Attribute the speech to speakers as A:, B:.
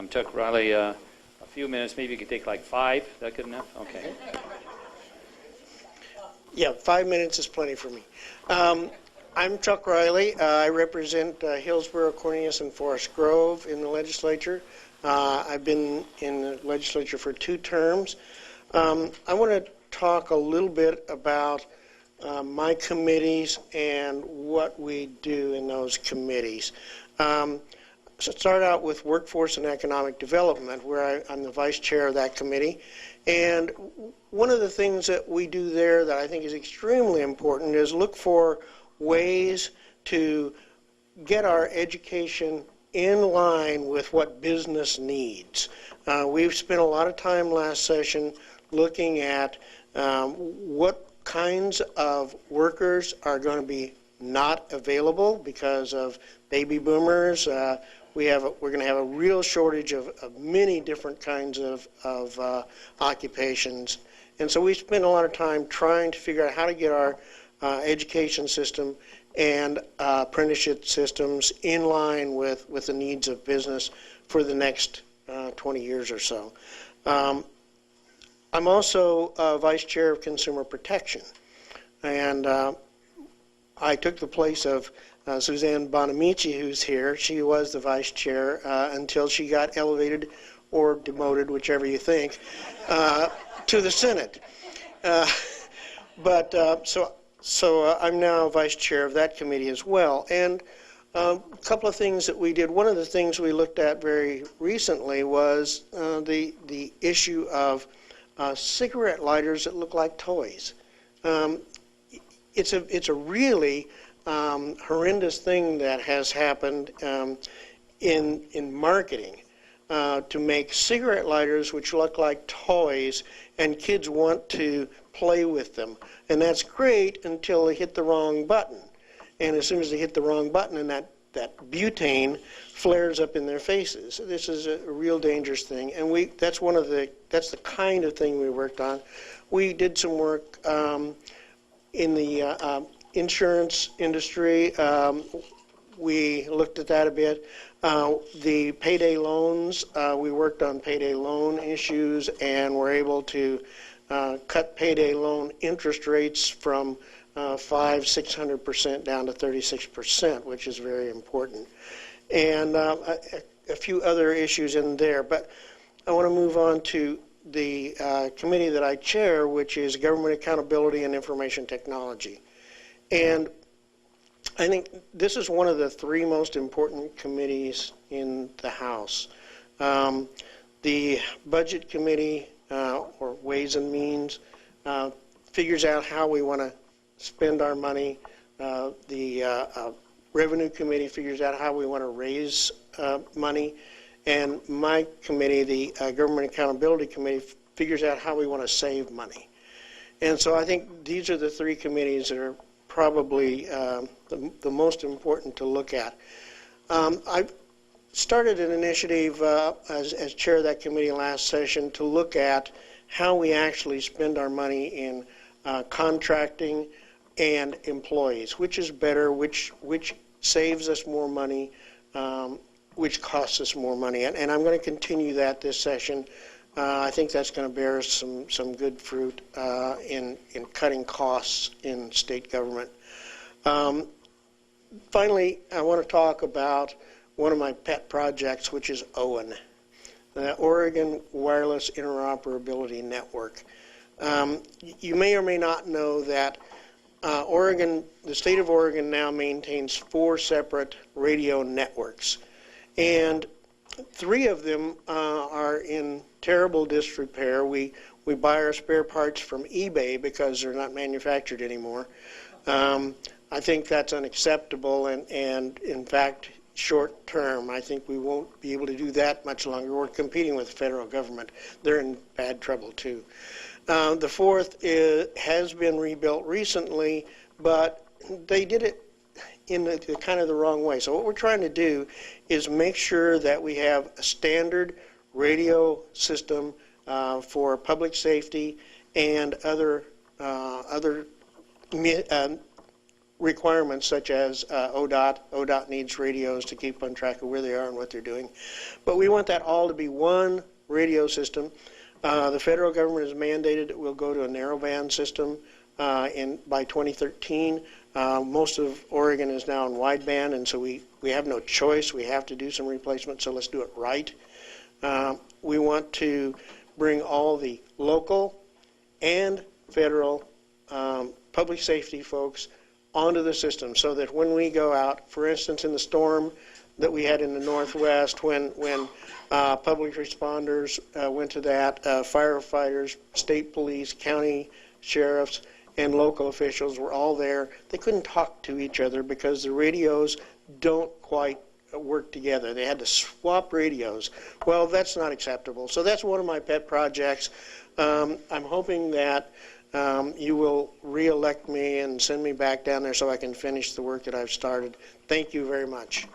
A: Took Riley a few minutes. Maybe you could take like 5. Is that good enough? Okay.
B: Yeah, 5 minutes is plenty for me. I'm Chuck Riley. I represent Hillsborough, Cornelius, and Forest Grove in the legislature. I've been in the legislature for 2 terms. I want to talk a little bit about my committees and what we do in those committees. So start out with Workforce and Economic Development, where I'm the vice chair of that committee. And one of the things that we do there that I think is extremely important is look for ways to get our education in line with what business needs. We've spent a lot of time last session looking at what kinds of workers are going to be not available because of baby boomers. We're going to have a real shortage of many different kinds of occupations. And so we spend a lot of time trying to figure out how to get our education system and apprenticeship systems in line with the needs of business for the next 20 years or so. I'm also vice chair of consumer protection. And I took the place of Suzanne Bonamici, who's here. She was the vice chair until she got elevated or demoted, whichever you think, to the Senate. So I'm now vice chair of that committee as well. And a couple of things that we did. One of the things we looked at very recently was the issue of cigarette lighters that look like toys. It's a really horrendous thing that has happened in marketing to make cigarette lighters which look like toys, and kids want to play with them. And that's great until they hit the wrong button. And as soon as they hit the wrong button, and that butane flares up in their faces. This is a real dangerous thing, and that's the kind of thing we worked on. We did some work in the insurance industry. We looked at that a bit. The payday loans, we worked on payday loan issues and were able to cut payday loan interest rates from 500-600% down to 36%, which is very important. And a few other issues in there. But I want to move on to the committee that I chair, which is Government Accountability and Information Technology. And I think this is one of the 3 most important committees in the House. The Budget Committee, or Ways and Means, figures out how we want to spend our money. The Revenue Committee figures out how we want to raise money. And my committee, the Government Accountability Committee, figures out how we want to save money. And so I think these are the 3 committees that are probably the most important to look at. I started an initiative as chair of that committee last session to look at how we actually spend our money in contracting and employees, which is better, which saves us more money, which costs us more money. And I'm going to continue that this session. I think that's going to bear some good fruit in cutting costs in state government. Finally, I want to talk about one of my pet projects, which is OWN, the Oregon Wireless Interoperability Network. You may or may not know that the state of Oregon now maintains 4 separate radio networks, and 3 of them are in terrible disrepair. We buy our spare parts from eBay because they're not manufactured anymore. I think that's unacceptable, and in fact, short term, I think we won't be able to do that much longer. We're competing with the federal government. They're in bad trouble too. The 4th has been rebuilt recently, but they did it in the kind of the wrong way. So what we're trying to do is make sure that we have a standard radio system for public safety and other requirements such as ODOT. ODOT needs radios to keep on track of where they are and what they're doing. But we want that all to be one radio system. The federal government has mandated that we'll go to a narrowband system by 2013. Most of Oregon is now in wideband, and so we have no choice. We have to do some replacement, so let's do it right. We want to bring all the local and federal public safety folks onto the system so that when we go out, for instance, in the storm that we had in the Northwest, when public responders went to that, firefighters, state police, county sheriffs, and local officials were all there. They couldn't talk to each other because the radios don't quite work together. They had to swap radios. Well, that's not acceptable. So that's one of my pet projects. I'm hoping that you will re-elect me and send me back down there so I can finish the work that I've started. Thank you very much.